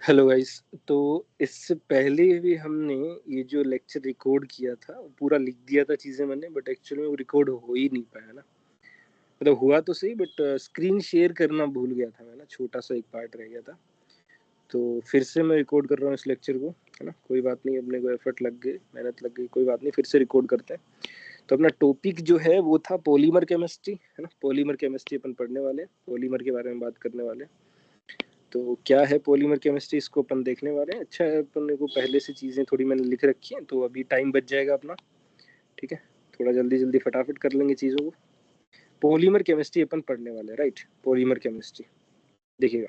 Hello guys. तो इससे पहले भी हमने ये जो लेक्चर रिकॉर्ड किया था वो पूरा लिख दिया था चीज़ें मैंने, बट एक्चुअली में वो रिकॉर्ड हो ही नहीं पाया ना। मतलब हुआ तो सही, बट स्क्रीन शेयर करना भूल गया था मैं ना, छोटा सा एक पार्ट रह गया था। तो फिर से मैं रिकॉर्ड कर रहा हूँ इस लेक्चर को, है ना। कोई बात नहीं, अपने को एफर्ट लग गए, मेहनत लग गई, कोई बात नहीं, फिर से रिकॉर्ड करते हैं। तो अपना टॉपिक जो है वो था पॉलीमर केमिस्ट्री, है ना। पॉलीमर केमिस्ट्री अपन पढ़ने वाले हैं, पॉलीमर के बारे में बात करने वाले हैं। तो क्या है पॉलीमर केमिस्ट्री, इसको अपन देखने वाले हैं। अच्छा है, अपन को पहले से चीज़ें थोड़ी मैंने लिख रखी हैं, तो अभी टाइम बच जाएगा अपना। ठीक है, थोड़ा जल्दी जल्दी फटाफट कर लेंगे चीज़ों को। पॉलीमर केमिस्ट्री अपन पढ़ने वाले हैं, राइट। पॉलीमर केमिस्ट्री देखिएगा,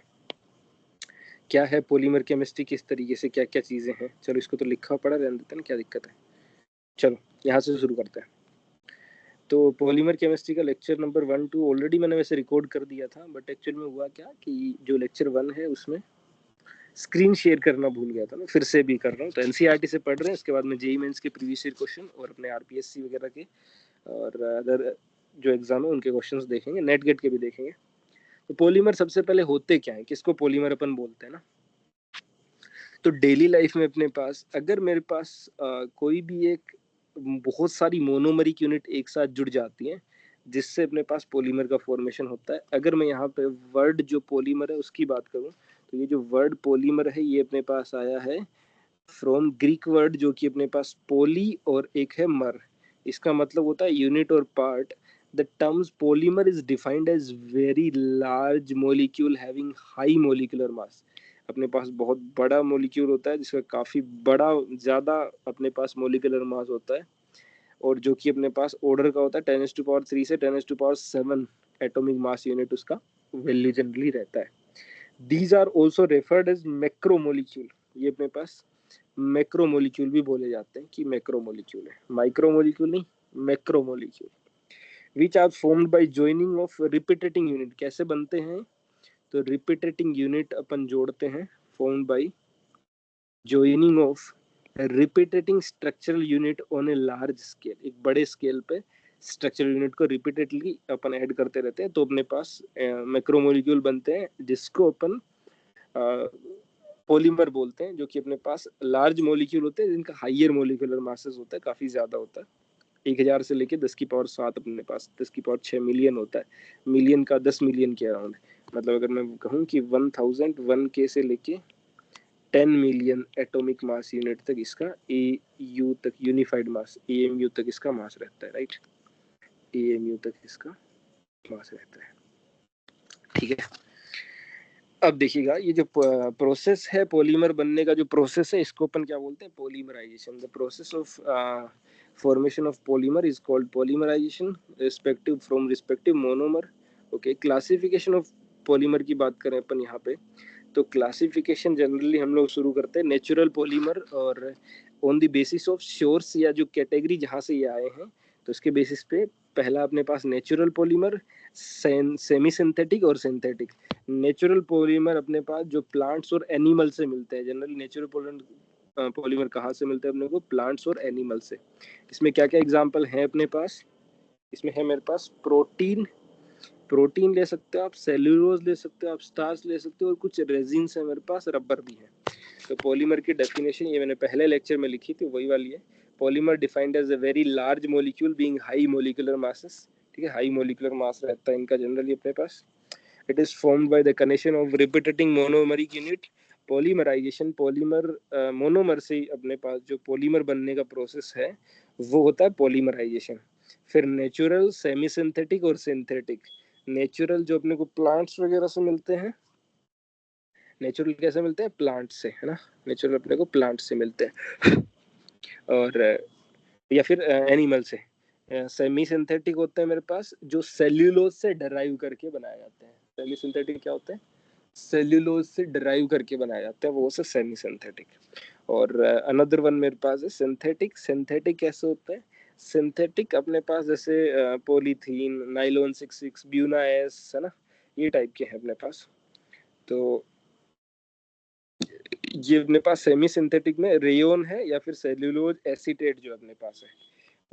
क्या है पॉलीमर केमिस्ट्री, किस तरीके से क्या क्या चीज़ें हैं। चलो इसको तो लिखा पड़ा रहने देते हैं ना, क्या दिक्कत है। चलो यहाँ से शुरू करते हैं। तो पॉलीमर केमिस्ट्री का लेक्चर नंबर 1-2 ऑलरेडी मैंने वैसे रिकॉर्ड कर दिया था, बट एक्चुअल में हुआ क्या कि जो लेक्चर 1 है उसमें स्क्रीन शेयर करना भूल गया था। मैं फिर से भी कर रहा हूँ। तो एनसीईआरटी से पढ़ रहे हैं, इसके बाद में जेईई मेंस के प्रीवियस ईयर क्वेश्चन और अपने आरपीएससी वगैरह के और अदर जो एग्जाम है उनके क्वेश्चंस देखेंगे, नेट गेट के भी देखेंगे। तो पॉलीमर सबसे पहले होते क्या है, किसको पॉलीमर अपन बोलते हैं ना। तो डेली लाइफ में अपने पास, अगर मेरे पास कोई भी एक बहुत सारी मोनोमरिक यूनिट एक साथ जुड़ जाती हैं, जिससे अपने पास पॉलीमर का फॉर्मेशन होता है। अगर मैं यहाँ पे वर्ड जो पॉलीमर है उसकी बात करूँ, तो ये जो वर्ड पॉलीमर है ये अपने पास आया है फ्रॉम ग्रीक वर्ड, जो कि अपने पास पोली और एक है मर। इसका मतलब होता है यूनिट और part. The terms polymer is defined as very large molecule having high molecular mass. अपने पास बहुत बड़ा मॉलिक्यूल होता है जिसका काफी बड़ा, ज्यादा अपने पास मोलिकुलर मास होता है, और जो कि अपने पास ऑर्डर का होता है 10⁻³ से 10⁻⁷ एटॉमिक मास यूनिट उसका वैल्यू जनरली रहता है। These are also referred as macromolecule. ये अपने पास मैक्रोमोलिक्यूल भी बोले जाते हैं कि मैक्रोमोलिक्यूल है, माइक्रोमोलिक्यूल नहीं, macromolecule. Which are formed by joining of repeating unit. कैसे बनते हैं, तो रिपीटेटिंग यूनिट अपन जोड़ते हैं, formed by joining of repeating structural unit on a large scale. एक बड़े स्केल पे स्ट्रक्चरल यूनिट को रिपीटेडली अपन ऐड करते रहते हैं, तो अपने पास मैक्रोमोलिक्यूल बनते हैं, जिसको अपन पॉलीमर बोलते हैं, जो कि अपने पास लार्ज मॉलिक्यूल होते हैं जिनका हाइयर मोलिकुलर मासेस होता है, काफी ज्यादा होता है। 1000 से लेके 10⁻⁷ अपने पास 10⁻6 मिलियन होता है। मिलियन का 10 मिलियन के अराउंड। मतलब अगर मैं कहूँ कि 1001 से लेके 10 मिलियन एटॉमिक मास यूनिट तक इसका ए यू तक यूनिफाइड मास, एएमयू तक इसका मास रहता है, राइट। एएमयू तक इसका मास रहता है, ठीक है। अब देखिएगा, ये जो प्रोसेस है पॉलीमर बनने का, जो प्रोसेस है इसको अपन क्या बोलते हैं, polymerisation. The process of formation of polymer is called polymerisation, respective from respective monomer. Okay, classification of polymer की बात करें अपन यहाँ पे, तो क्लासिफिकेशन जनरली हम लोग शुरू करते हैं नेचुरल पॉलीमर, और on the basis of source या जो कैटेगरी जहाँ से ये आए हैं, तो उसके बेसिस पे पहला अपने पास नेचुरल पॉलीमर, सेमी सिंथेटिक और सिंथेटिक। नेचुरल पॉलीमर अपने पास जो प्लांट्स और एनिमल से मिलते हैं। जनरली नेचुरल पॉलीमर कहाँ से मिलते हैं अपने को, प्लांट्स और एनिमल से। इसमें क्या क्या एग्जांपल हैं अपने पास, इसमें है मेरे पास प्रोटीन, प्रोटीन ले सकते हो आप, सेल्यूलोज ले सकते हो आप, स्टार्च ले सकते हो, और कुछ रेजिन्स है मेरे पास, रबर भी है। तो पॉलीमर की डेफिनेशन ये मैंने पहले लेक्चर में लिखी थी, वही वाली है। Polymer defined as a very large molecule being high molecular masses. ठीक है, हाई मॉलिक्यूलर मास रहता है इनका जनरली अपने पास। It is formed by the connection of repeating monomeric unit. Polymerization, polymer monomer से ही अपने पास जो पॉलीमर बनने का प्रोसेस है वो होता है पॉलीमराइजेशन। फिर नेचुरल, सेमी सिंथेटिक और सिंथेटिक। नेचुरल जो अपने को प्लांट्स वगैरह से मिलते हैं, नेचुरल कैसे मिलते हैं, प्लांट से, है ना। नेचुरल अपने को प्लांट से मिलते हैं, और या फिर एनिमल से। सेमी सिंथेटिक होते हैं मेरे पास जो सेल्यूलोज से डराइव करके बनाए जाते हैं। सेमी सिंथेटिक क्या होते हैं, सेल्यूलोज से डराइव करके बनाए जाते हैं, वो से सेमी सिंथेटिक। और अनदर वन मेरे पास है सिंथेटिक। सिंथेटिक कैसे होते हैं, सिंथेटिक अपने पास जैसे पॉलीथीन, नाइलॉन 66, ब्यूना एस, है ना, ये टाइप के हैं अपने पास। तो ये अपने पास सेमी सिंथेटिक में रेयोन है या फिर सेल्यूलोज एसीटेट जो अपने पास है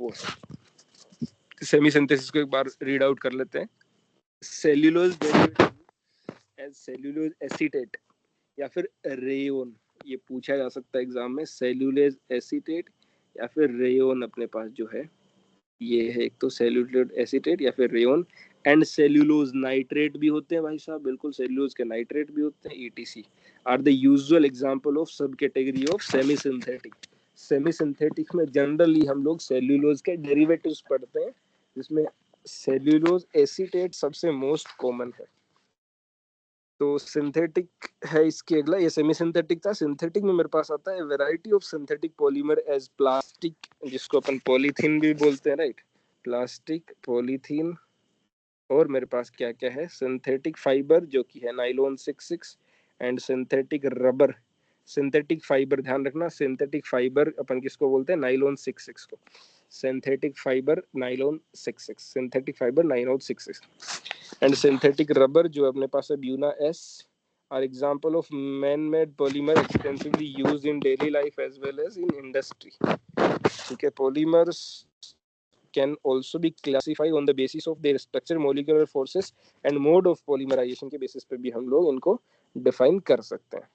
वो है। सेमी सिंथेसिस को एक बार रीड आउट कर लेते हैं। Cellulose derivative as cellulose acetate या फिर रेयोन, ये पूछा जा सकता है एग्जाम में, सेल्यूलेज एसीटेट या फिर रेयोन अपने पास जो है ये है, एक तो सेल्यूलोज एसीटेट या फिर रेयोन। एंड सेल्यूलोज नाइट्रेट भी होते हैं भाई साहब, बिल्कुल सेल्यूलोज के नाइट्रेट भी होते हैं, etc are the usual example of sub category of semi synthetic. Semi synthetic में जनरली हम लोग सेल्यूलोज के डेरिवेटिव्स पढ़ते हैं, जिसमें सेल्यूलोज एसीटेट सबसे मोस्ट कॉमन है। तो सिंथेटिक है इसके अगला, ये सेमी सिंथेटिक था। सिंथेटिक में मेरे पास आता है variety of synthetic polymer as plastic, जिसको अपन पॉलीथीन भी बोलते हैं, राइट। प्लास्टिक, पॉलीथीन, और मेरे पास क्या क्या है, सिंथेटिक फाइबर जो कि है nylon 66, and synthetic rubber. Synthetic fibre ध्यान रखना, सिंथेटिक फाइबर अपन किसको बोलते हैं, नाइलॉन 66 को। Synthetic fibre nylon 66, synthetic fibre nylon 66। And synthetic rubber जो अपने पास है Buna S, are example of man made polymer extensively used in daily life as well as in industry. ठीक है, polymers can also be classified on the basis of their structure, molecular forces and mode of polymerization के basis पे भी हम लोग इनको define कर सकते हैं।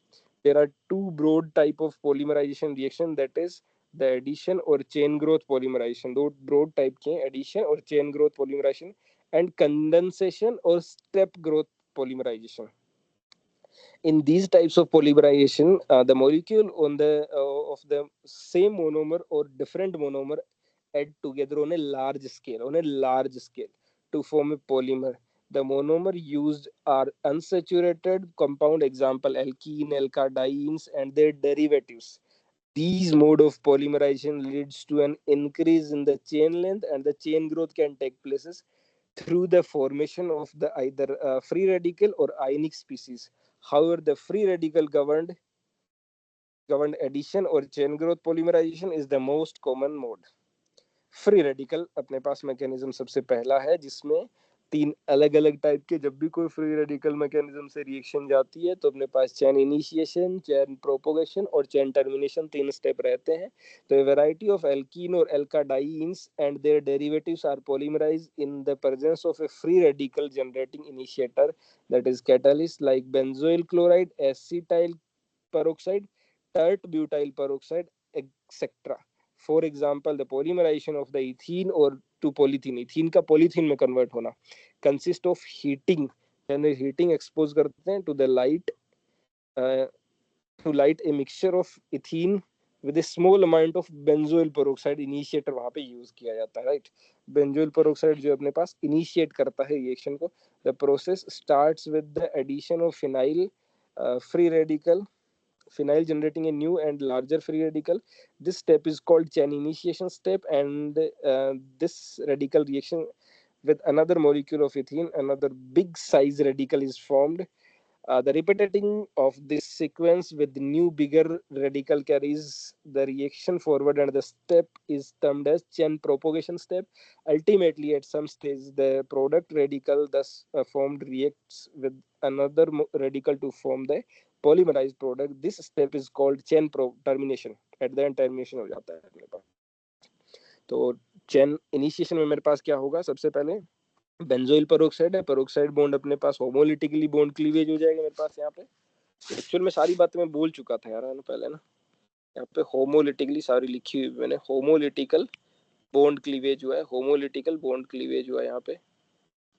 There are two broad type of polymerization reaction, that is the addition और chain growth polymerization। दो broad type के addition और chain growth polymerization and condensation और step growth polymerization। In these types of polymerization, the molecule on the of the same monomer or different monomer add together on a large scale to form a polymer. The monomer used are unsaturated compound, example alkene, alkadienes, and their derivatives. These mode of polymerization leads to an increase in the chain length, and the chain growth can take places through the formation of the either free radical or ionic species. However, the free radical governed addition or chain growth polymerization is the most common mode. Free radical अपने पास mechanism सबसे पहला है, जिसमें तीन अलग अलग type के, जब भी कोई फ्री रेडिकल मैकेनिज्म से रिएक्शन जाती है तो अपने पास चेन इनिशिएशन, चेन प्रोपोगेशन और चेन टर्मिनेशन तीन स्टेप रहते हैं। तो वैरायटी ऑफ एल्कीन और alkadienes and their derivatives are polymerize in the presence of a free radical generating initiator, that is catalyst like benzoyl chloride, acetyl peroxide, tert butyl peroxide, etc. For example, the polymerization of the ethene or to polythene, ethene का polythene में convert होना, consist of heating, यानी heating expose करते हैं to the light, uh, to light a mixture of ethene with a small amount of benzoyl peroxide initiator वहाँ पे use किया जाता है, right? benzoyl peroxide जो अपने पास initiate करता है reaction को। The process starts with the addition of free radical phenyl generating a new and larger free radical. This step is called chain initiation step, and this radical reaction with another molecule of ethene, another big size radical is formed. The repeating of this sequence with new bigger radical carries the reaction forward, and the step is termed as chain propagation step. Ultimately, at some stage, the product radical thus formed reacts with another radical to form the polymerized product. This step is called chain termination. At the end, termination हो जाता है अपने पास। तो chain initiation में मेरे पास क्या होगा, सबसे पहले बेंजोइल पेरोक्साइड है, पेरोक्साइड बॉन्ड अपने पास होमोलिटिकली बॉन्ड क्लीवेज हो जाएगा मेरे पास यहाँ पे। एक्चुअल में सारी बातें मैं बोल चुका था यार है ना पहले ना, यहाँ पे होमोलिटिकली सारी लिखी हुई मैंने, होमोलिटिकल बॉन्ड क्लीवेज हुआ है, होमोलिटिकल बॉन्ड क्लीवेज हुआ है, यहाँ पे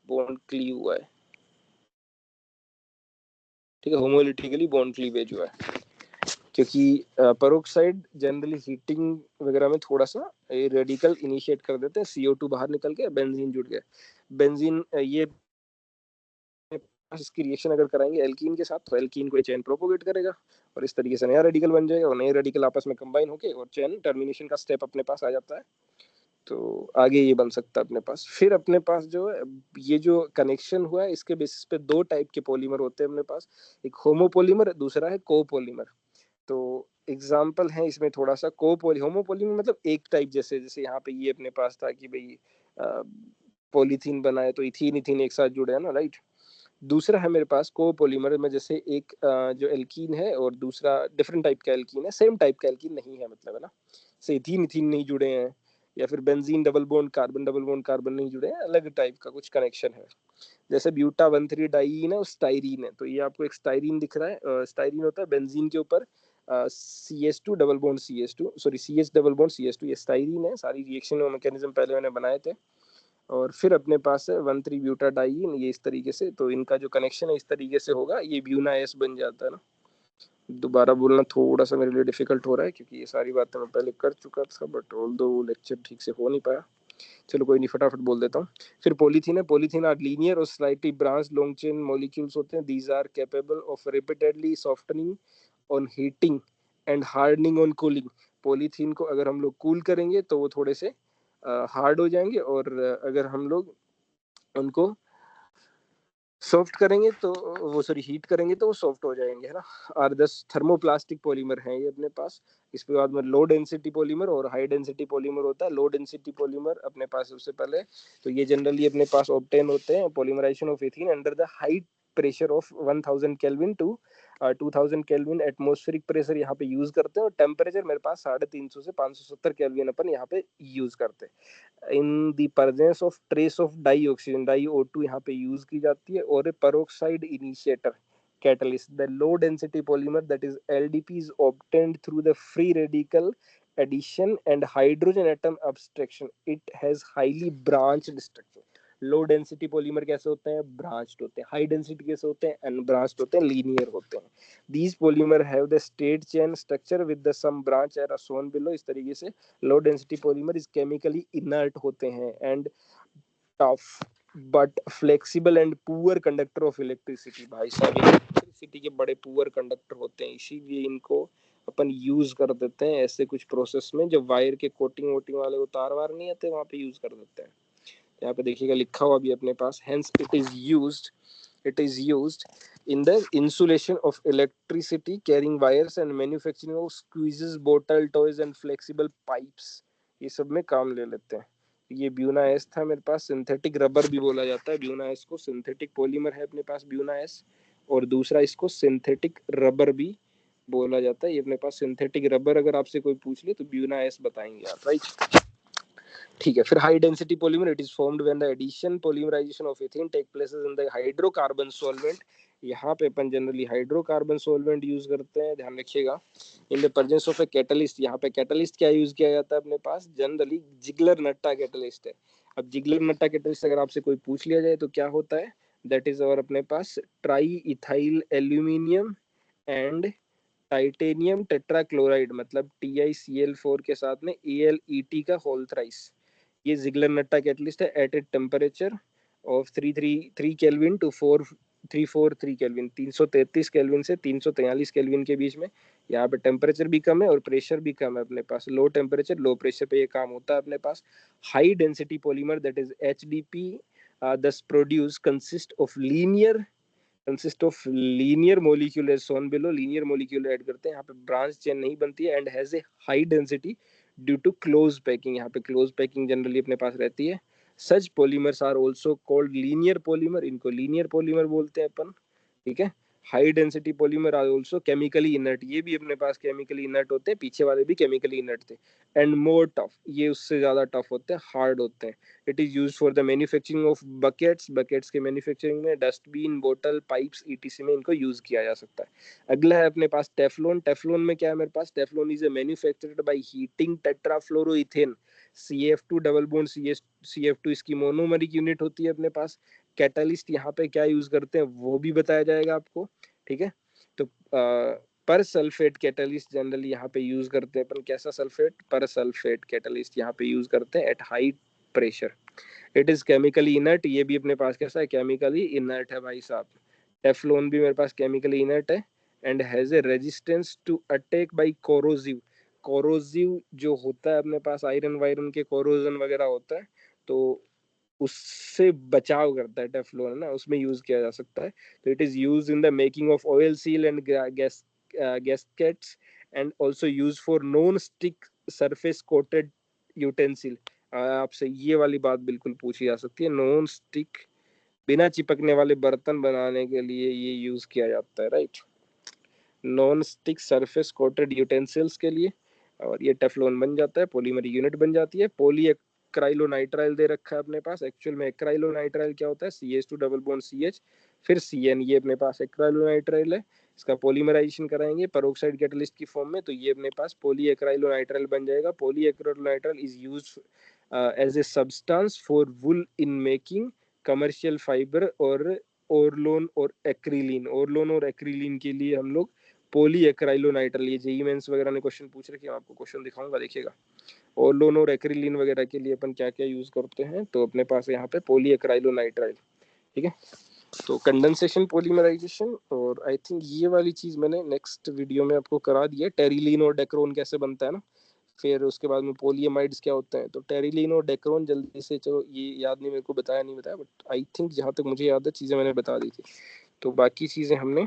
बॉन्ड क्लीव हुआ है, ठीक है, होमोलिटिकली बॉन्ड क्लीवेज हुआ है। क्योंकि पेरोक्साइड जनरली हीटिंग वगैरह में थोड़ा सा रेडिकल इनिशिएट कर देते हैं, CO2 बाहर निकल के बेंजीन जुड़ गया, बेंजीन ये इसकी रिएक्शन अगर कराएंगे एल्कीन के साथ तो एल्कीन को चेन प्रोपोगेट करेगा और इस तरीके से नया रेडिकल बन जाएगा और नए रेडिकल आपस में कंबाइन होके और चेन टर्मिनेशन का स्टेप अपने पास आ जाता है। तो आगे ये बन सकता है अपने पास। फिर अपने पास जो है ये जो कनेक्शन हुआ है इसके बेसिस पे दो टाइप के पॉलीमर होते हैं अपने पास, एक होमोपोलीमर, दूसरा है कोपोलीमर। तो एग्जाम्पल है इसमें थोड़ा सा होमोपोलीमर मतलब एक टाइप, जैसे जैसे यहाँ पे ये अपने पास था कि भाई पॉलीथीन बनाए तो इथीन इथीन एक साथ जुड़े है ना, राइट। दूसरा है मेरे पास कोपोलीमर में, जैसे एक जो एल्कीन है और दूसरा डिफरेंट टाइप का एल्कीन है, सेम टाइप का एल्कीन नहीं है, मतलब है ना, से इथीन इथीन नहीं जुड़े हैं, या फिर बेंजीन डबल बॉन्ड कार्बन नहीं जुड़े हैं, अलग टाइप का कुछ कनेक्शन है। जैसे ब्यूटा 13 डाइईन है वो स्टाइरीन है, तो ये आपको एक स्टाइरीन दिख रहा है। स्टाइरीन होता है बेंजीन के ऊपर CH2 double bond CH2, sorry CH double bond CH2, ये स्टाइरीन है। सारी रिएक्शन मैकेनिज्म पहले मैंने बनाए थे। और फिर अपने पास है 13 ब्यूटा डाइईन, ये इस तरीके से, तो इनका जो कनेक्शन है इस तरीके से होगा, ये ब्यूना एस बन जाता है ना। दोबारा बोलना थोड़ा सा मेरे लिए डिफिकल्ट हो रहा है क्योंकि ये सारी बातें मैं पहले कर चुका था, बट ऑल दो लेक्चर ठीक से हो नहीं पाया। चलो कोई नहीं, फटाफट बोल देता हूँ। फिर पॉलीथीन है। पॉलीथीन आर लीनियर और slightly branch long chain molecules होते हैं। These are capable of repeatedly softening on heating and hardening on cooling. Polythene को अगर हम लोग कूल करेंगे तो वो थोड़े से हार्ड हो जाएंगे, और अगर हम लोग उनको सॉफ्ट करेंगे तो वो, सॉरी हीट करेंगे तो वो सॉफ्ट हो जाएंगे, है ना। आर 10 थर्मोप्लास्टिक पॉलीमर हैं ये अपने पास। इसके बाद में लो डेंसिटी पॉलीमर और हाई डेंसिटी पॉलीमर होता है। लो डेंसिटी पॉलीमर अपने पास सबसे पहले तो ये जनरली अपने पास ऑब्टेन होते हैं polymerisation of ethene under the high pressure of 1000 kelvin to 2000 kelvin atmospheric pressure यहाँ पे यूज करते हैं, और टेम्परेचर मेरे पास 350 से 570 केल्विन अपन यहाँ पे यूज करते हैं। In the presence of trace of di oxygen, di O2 यहाँ पे यूज की जाती है, और peroxide initiator catalyst, the low density polymer that is LDP is obtained through the free radical addition and hydrogen atom abstraction. It has highly branched structure. Low density polymer कैसे होते हैं? Branched होते हैं। High density कैसे होते हैं? Unbranched होते हैं, लीनियर होते हैं। these polymer have the straight chain structure with the some branch are shown below। इस तरीके से low density polymer is chemically inert होते हैं and tough but flexible and poor conductor of electricity. भाई साहब इलेक्ट्रिसिटी के बड़े पुअर कंडक्टर होते हैं, इसीलिए इनको अपन यूज कर देते हैं ऐसे कुछ प्रोसेस में, जब वायर के कोटिंग वोटिंग वाले उतार वार नहीं आते वहां पे यूज कर देते हैं। यहाँ पे देखिएगा लिखा हुआ भी अपने पास, hence it is used in the insulation of electricity carrying wires and manufacturing of squeezes bottle toys and flexible pipes। ये सब में काम ले लेते हैं। ये ब्यूना एस था मेरे पास। सिंथेटिक रबर भी बोला जाता है ब्यूना एस को। सिंथेटिक पॉलीमर है अपने पास ब्यूना एस, और दूसरा इसको सिंथेटिक रबर भी बोला जाता है। ये अपने पास सिंथेटिक रबर अगर आपसे कोई पूछ ले तो ब्यूना एस बताएंगे आप, राइट। ठीक है। फिर high density polymer, it is formed when the addition polymerisation of ethane take places in the hydrocarbon solvent. यहाँ पे अपन जनरली हाइड्रोकार्बन सॉल्वेंट यूज करते हैं, ध्यान रखिएगा। In the presence of a catalyst, यहाँ पे कैटलिस्ट क्या यूज किया जाता है अपने पास? जनरली जिगलर नट्टा कैटलिस्ट है। अब जिगलर नट्टा कैटलिस्ट अगर आपसे कोई पूछ लिया जाए तो क्या होता है? दैट इज और अपने पास triethyl aluminium and titanium tetrachloride, मतलब TiCl4 के साथ में AlEt का होल थ्राइस। ये जिगलर नट्टा कैटलिस्ट है at a temperature of 333 kelvin to 4343 kelvin, 333 kelvin से 343 केल्विन के बीच में। यहाँ पे टेम्परेचर भी कम है और प्रेशर भी कम है अपने पास। लो टेम्परेचर लो प्रेशर पे ये काम होता है अपने पास। High density polymer that is HDP thus produce consist of linear molecule as shown below। linear molecule add करते हैं यहाँ पे, ब्रांच चेन नहीं बनती है, and has a high density due to close packing. यहाँ पे क्लोज पैकिंग जनरली अपने पास रहती है। Such polymers are also called linear polymer, इनको लीनियर पॉलीमर बोलते हैं अपन, ठीक है। High density polymer are also chemically inert, ये भी अपने पास केमिकली इनर्ट होते हैं, पीछे वाले भी केमिकली इनर्ट थे। एंड मोर टफ, ये उससे ज्यादा टफ होते हैं, हार्ड होते हैं। It is use for the manufacturing of buckets, buckets के मैन्युफैक्चरिंग में, डस्टबिन, बोतल, पाइप्स ETC में इनको यूज किया जा सकता है। अगला है अपने पास टेफ्लॉन। टेफ्लॉन में क्या है मेरे पास? Teflon is a manufactured by heating tetrafluoroethene CF2 double bond CF2, इसकी मोनोमरिक यूनिट होती है अपने पास। कैटलिस्ट यहाँ पे क्या यूज करते हैं वो भी बताया जाएगा आपको, ठीक है। तो पर सल्फेट कैटलिस्ट जनरली यहाँ पे यूज करते हैं अपन। कैसा सल्फेट? पर सल्फेट कैटलिस्ट यहाँ पे यूज करते हैं at high pressure. It is chemically inert, ये भी अपने पास कैसा है? केमिकली इनर्ट है भाई साहब। टेफ्लॉन भी मेरे पास केमिकली इनर्ट है and has a resistance to attack by corrosive. Corrosive जो होता है अपने पास, आयरन वायरन के कोरोजन वगैरह होता है, तो उससे बचाव करता है टेफ्लॉन, है ना, उसमें यूज किया जा सकता है। तो it is use in the making of oil seal and gaskets and also use for non stick surface coated utensil. आपसे ये वाली बात बिल्कुल पूछी जा सकती है, नॉन स्टिक बिना चिपकने वाले बर्तन बनाने के लिए ये यूज किया जाता है, right. Non stick surface coated utensils के लिए, और ये टेफ्लॉन बन जाता है, पॉलीमर यूनिट बन जाती है। एक्राइलोनाइट्राइल दे रखा है अपने पास। एक्चुअल में एक्राइलोनाइट्राइल क्या होता है, CH2 डबल बॉन्ड CH फिर CN, ये अपने पास एक्राइलोनाइट्राइल है। इसका पॉलीमराइजेशन कराएंगे पेरोक्साइड कैटलिस्ट की फॉर्म में, तो ये अपने पास पॉली एक्राइलोनाइट्राइल बन जाएगा। Poly acrylonitrile is used as a substance for wool in making commercial fibre और ओरलोन और एक्रिलीन। ओरलोन और एक्रिलीन के लिए हम लोग पॉली एक्राइलोनाइट्राइल, ये जेई मेंस वगैरह ने क्वेश्चन पूछ रखे हैं, आपको क्वेश्चन दिखाऊंगा, देखिएगा। ओरलोन और एक्रिलीन वगैरह के लिए अपन क्या क्या यूज करते हैं, तो अपने पास यहाँ पे पॉली एक्राइलोनाइट्राइल, ठीक है। तो कंडेंसेशन पॉलीमराइजेशन, और आई थिंक ये वाली चीज मैंने नेक्स्ट वीडियो में आपको करा दिया, टेरिलीन और डेक्रोन कैसे बनता है ना। फिर उसके बाद में पोलियमाइड्स क्या होते हैं, तो टेरिलीन और डेक्रोन जल्दी से, चलो ये याद नहीं मेरे को, बताया नहीं बताया, बट आई थिंक जहाँ तक मुझे याद है चीज़ें मैंने बता दी थी। तो बाकी चीज़ें हमने,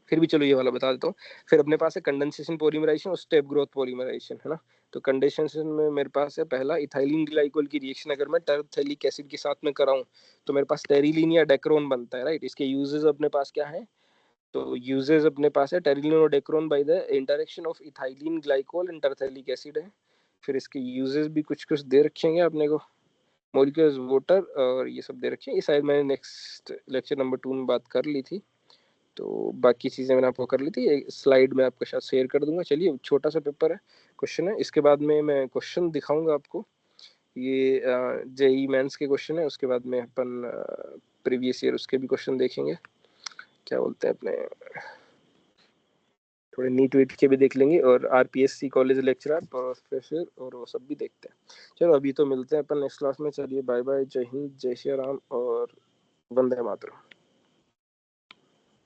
फिर भी चलो ये वाला बता देता हूँ। फिर अपने पास है कंडेंसेशन पॉलीमराइजेशन और स्टेप ग्रोथ पॉलीमराइजेशन, है ना। तो कंडेंसेशन में मेरे पास है पहला इथाइलिन ग्लाइकोल की रिएक्शन अगर मैं टर्पथैलिक एसिड के साथ में कराऊं, तो मेरे पास टेरिलीन या डेक्रोन बनता है, राइट। इसके यूजेस अपने पास क्या है, तो यूजेस अपने पास है टेरिलीन और Dacron by the interaction of ethylene glycol and terephthalic acid है। फिर इसके यूजेस भी कुछ कुछ दे रखेंगे अपने को, मॉलिक्यूल्स वाटर और ये सब दे रखे हैं। ये शायद मैंने नेक्स्ट लेक्चर नंबर 2 में बात कर ली थी, तो बाकी चीज़ें मैंने आपको कर ली थी। एक स्लाइड में आपके साथ शेयर कर दूंगा। चलिए, छोटा सा पेपर है, क्वेश्चन है, इसके बाद में मैं क्वेश्चन दिखाऊंगा आपको। ये जेई मेंस के क्वेश्चन है, उसके बाद में अपन प्रीवियस ईयर उसके भी क्वेश्चन देखेंगे, क्या बोलते हैं अपने, थोड़े नीट वीट के भी देख लेंगे, और आरपीएससी कॉलेज लेक्चरर प्रोफेसर और वो सब भी देखते हैं। चलो अभी तो मिलते हैं अपन नेक्स्ट क्लास में। चलिए बाय बाय, जय हिंद, जय श्री राम और वंदे मातरम।